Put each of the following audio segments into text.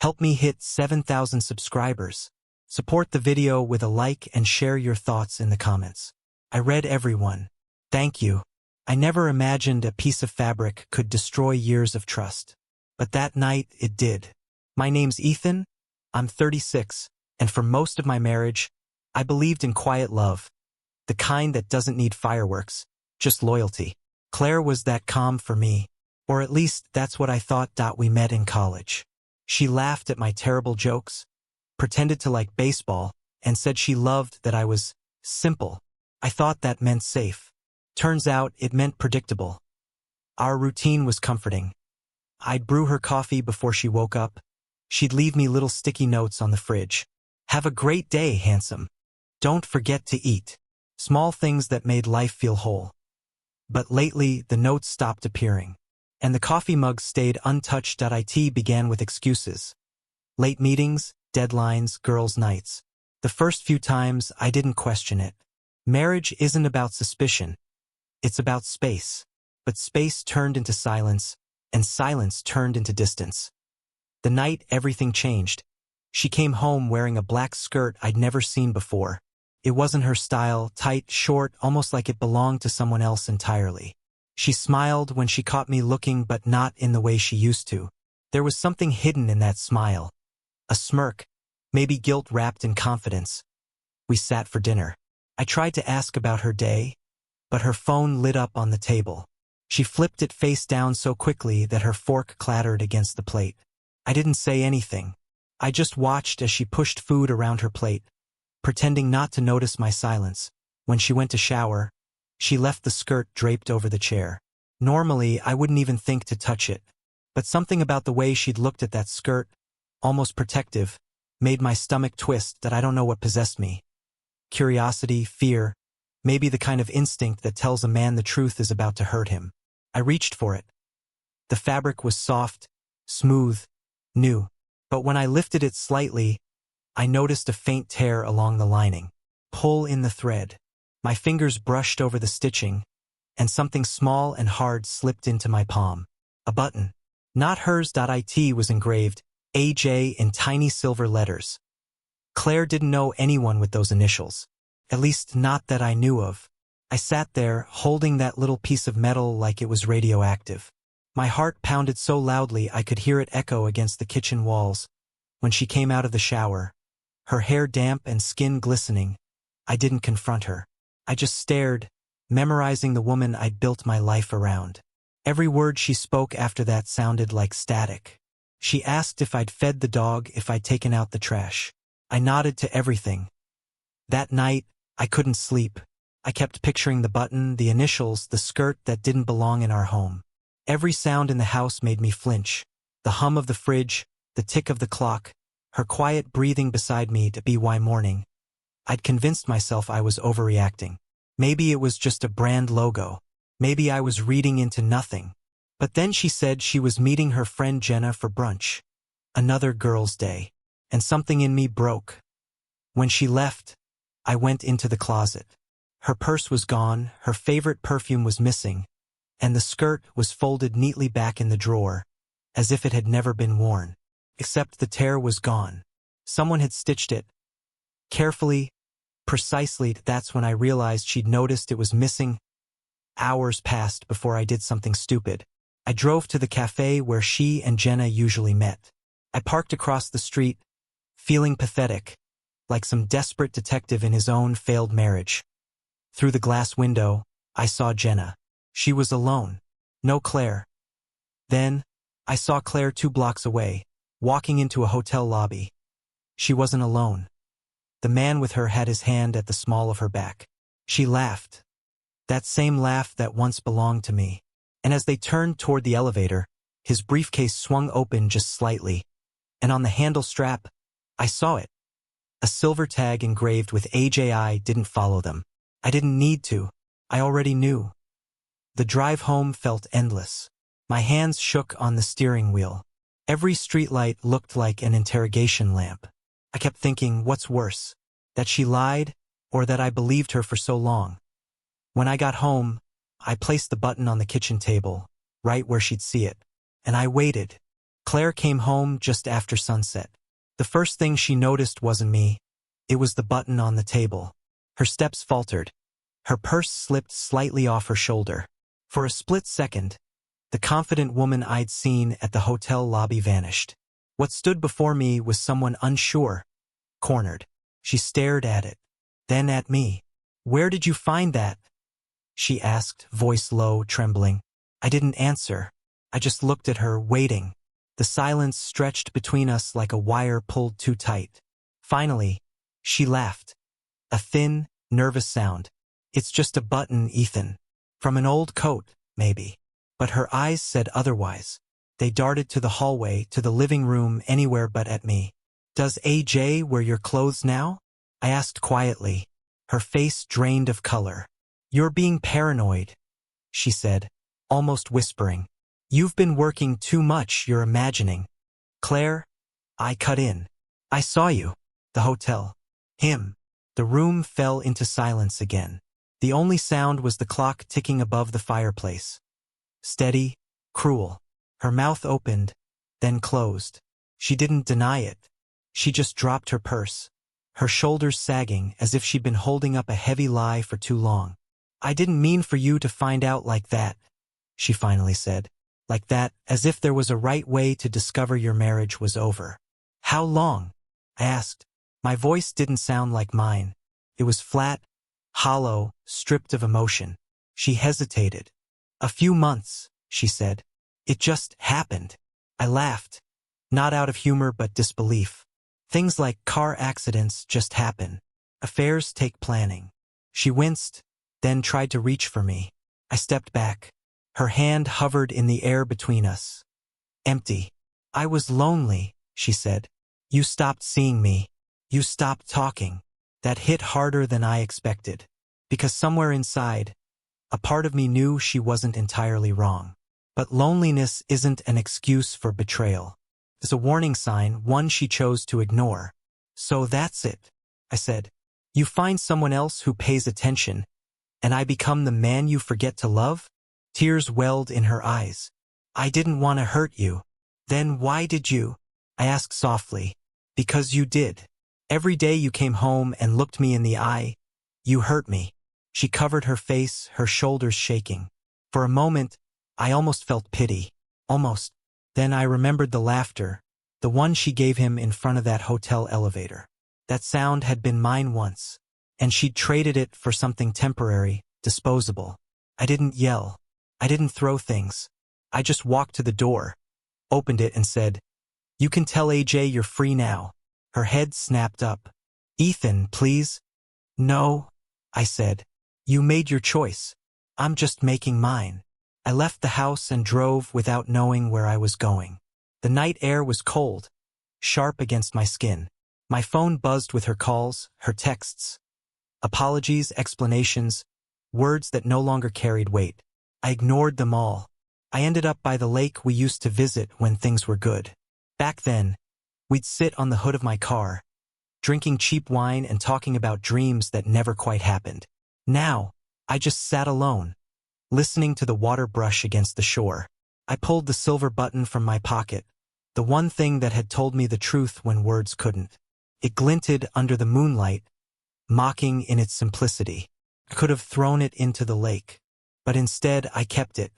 Help me hit 7,000 subscribers. Support the video with a like and share your thoughts in the comments. I read everyone. Thank you. I never imagined a piece of fabric could destroy years of trust. But that night, it did. My name's Ethan. I'm 36, and for most of my marriage, I believed in quiet love. The kind that doesn't need fireworks, just loyalty. Claire was that calm for me. Or at least that's what I thought. We met in college. She laughed at my terrible jokes, pretended to like baseball, and said she loved that I was simple. I thought that meant safe. Turns out it meant predictable. Our routine was comforting. I'd brew her coffee before she woke up. She'd leave me little sticky notes on the fridge. Have a great day, handsome. Don't forget to eat. Small things that made life feel whole. But lately, the notes stopped appearing. And the coffee mug stayed untouched. It began with excuses. Late meetings, deadlines, girls' nights. The first few times, I didn't question it. Marriage isn't about suspicion. It's about space. But space turned into silence, and silence turned into distance. The night everything changed. She came home wearing a black skirt I'd never seen before. It wasn't her style, tight, short, almost like it belonged to someone else entirely. She smiled when she caught me looking, but not in the way she used to. There was something hidden in that smile. A smirk, maybe guilt wrapped in confidence. We sat for dinner. I tried to ask about her day, but her phone lit up on the table. She flipped it face down so quickly that her fork clattered against the plate. I didn't say anything. I just watched as she pushed food around her plate, pretending not to notice my silence. When she went to shower, she left the skirt draped over the chair. Normally, I wouldn't even think to touch it, but something about the way she'd looked at that skirt, almost protective, made my stomach twist. That I don't know what possessed me. Curiosity, fear, maybe the kind of instinct that tells a man the truth is about to hurt him. I reached for it. The fabric was soft, smooth, new, but when I lifted it slightly, I noticed a faint tear along the lining. Pull in the thread. My fingers brushed over the stitching, and something small and hard slipped into my palm. A button. Not hers. It was engraved, AJ, in tiny silver letters. Claire didn't know anyone with those initials. At least not that I knew of. I sat there, holding that little piece of metal like it was radioactive. My heart pounded so loudly I could hear it echo against the kitchen walls. When she came out of the shower, her hair damp and skin glistening, I didn't confront her. I just stared, memorizing the woman I'd built my life around. Every word she spoke after that sounded like static. She asked if I'd fed the dog, if I'd taken out the trash. I nodded to everything. That night, I couldn't sleep. I kept picturing the button, the initials, the skirt that didn't belong in our home. Every sound in the house made me flinch. The hum of the fridge, the tick of the clock, her quiet breathing beside me. By morning, I'd convinced myself I was overreacting. Maybe it was just a brand logo. Maybe I was reading into nothing. But then she said she was meeting her friend Jenna for brunch. Another girls' day. And something in me broke. When she left, I went into the closet. Her purse was gone, her favorite perfume was missing, and the skirt was folded neatly back in the drawer, as if it had never been worn. Except the tear was gone. Someone had stitched it. Carefully, precisely. That's when I realized she'd noticed it was missing. Hours passed before I did something stupid. I drove to the cafe where she and Jenna usually met. I parked across the street, feeling pathetic, like some desperate detective in his own failed marriage. Through the glass window, I saw Jenna. She was alone. No Claire. Then, I saw Claire 2 blocks away, walking into a hotel lobby. She wasn't alone. The man with her had his hand at the small of her back. She laughed. That same laugh that once belonged to me. And as they turned toward the elevator, his briefcase swung open just slightly. And on the handle strap, I saw it. A silver tag engraved with AJI. Didn't follow them. I didn't need to. I already knew. The drive home felt endless. My hands shook on the steering wheel. Every streetlight looked like an interrogation lamp. I kept thinking, what's worse? That she lied, or that I believed her for so long? When I got home, I placed the button on the kitchen table, right where she'd see it. And I waited. Claire came home just after sunset. The first thing she noticed wasn't me. It was the button on the table. Her steps faltered. Her purse slipped slightly off her shoulder. For a split second, the confident woman I'd seen at the hotel lobby vanished. What stood before me was someone unsure, cornered. She stared at it, then at me. "Where did you find that?" she asked, voice low, trembling. I didn't answer. I just looked at her, waiting. The silence stretched between us like a wire pulled too tight. Finally, she laughed. A thin, nervous sound. "It's just a button, Ethan. From an old coat, maybe." But her eyes said otherwise. They darted to the hallway, to the living room, anywhere but at me. "Does AJ wear your clothes now?" I asked quietly. Her face drained of color. "You're being paranoid," she said, almost whispering. "You've been working too much, you're imagining." "Claire," I cut in. "I saw you." "The hotel." "Him." The room fell into silence again. The only sound was the clock ticking above the fireplace. Steady, cruel. Her mouth opened, then closed. She didn't deny it. She just dropped her purse, her shoulders sagging as if she'd been holding up a heavy lie for too long. "I didn't mean for you to find out like that," she finally said. "Like that, as if there was a right way to discover your marriage was over." "How long?" I asked. My voice didn't sound like mine. It was flat, hollow, stripped of emotion. She hesitated. "A few months," she said. "It just happened." I laughed. Not out of humor but disbelief. Things like car accidents just happen. Affairs take planning. She winced, then tried to reach for me. I stepped back. Her hand hovered in the air between us. Empty. "I was lonely," she said. "You stopped seeing me. You stopped talking." That hit harder than I expected. Because somewhere inside, a part of me knew she wasn't entirely wrong. But loneliness isn't an excuse for betrayal. It's a warning sign, one she chose to ignore. "So that's it," I said. "You find someone else who pays attention, and I become the man you forget to love?" Tears welled in her eyes. "I didn't want to hurt you." "Then why did you?" I asked softly. "Because you did. Every day you came home and looked me in the eye, you hurt me." She covered her face, her shoulders shaking. For a moment, I almost felt pity. Almost. Then I remembered the laughter, the one she gave him in front of that hotel elevator. That sound had been mine once, and she'd traded it for something temporary, disposable. I didn't yell. I didn't throw things. I just walked to the door, opened it and said, "You can tell AJ you're free now." Her head snapped up. "Ethan, please." "No," I said. "You made your choice. I'm just making mine." I left the house and drove without knowing where I was going. The night air was cold, sharp against my skin. My phone buzzed with her calls, her texts. Apologies, explanations, words that no longer carried weight. I ignored them all. I ended up by the lake we used to visit when things were good. Back then, we'd sit on the hood of my car, drinking cheap wine and talking about dreams that never quite happened. Now, I just sat alone, listening to the water brush against the shore. I pulled the silver button from my pocket, the one thing that had told me the truth when words couldn't. It glinted under the moonlight, mocking in its simplicity. I could have thrown it into the lake, but instead I kept it,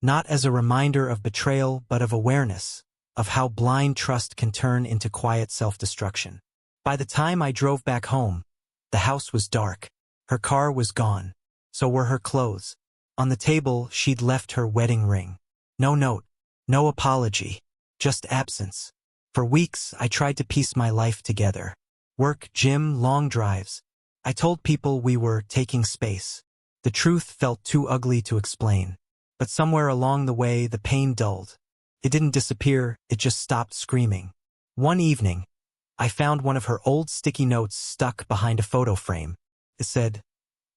not as a reminder of betrayal but of awareness, of how blind trust can turn into quiet self-destruction. By the time I drove back home, the house was dark. Her car was gone. So were her clothes. On the table, she'd left her wedding ring. No note, no apology, just absence. For weeks, I tried to piece my life together. Work, gym, long drives. I told people we were taking space. The truth felt too ugly to explain. But somewhere along the way, the pain dulled. It didn't disappear, it just stopped screaming. One evening, I found one of her old sticky notes stuck behind a photo frame. It said,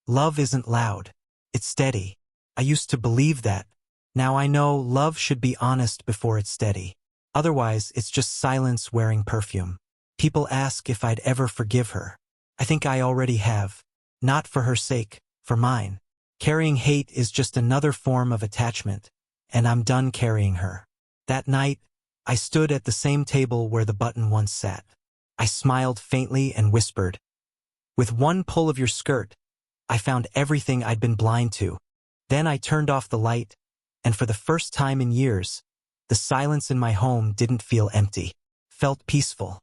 "Love isn't loud, it's steady." I used to believe that. Now I know love should be honest before it's steady. Otherwise, it's just silence wearing perfume. People ask if I'd ever forgive her. I think I already have. Not for her sake, for mine. Carrying hate is just another form of attachment, and I'm done carrying her. That night, I stood at the same table where the button once sat. I smiled faintly and whispered, "With one pull of your skirt, I found everything I'd been blind to." Then I turned off the light, and for the first time in years, the silence in my home didn't feel empty. Felt peaceful.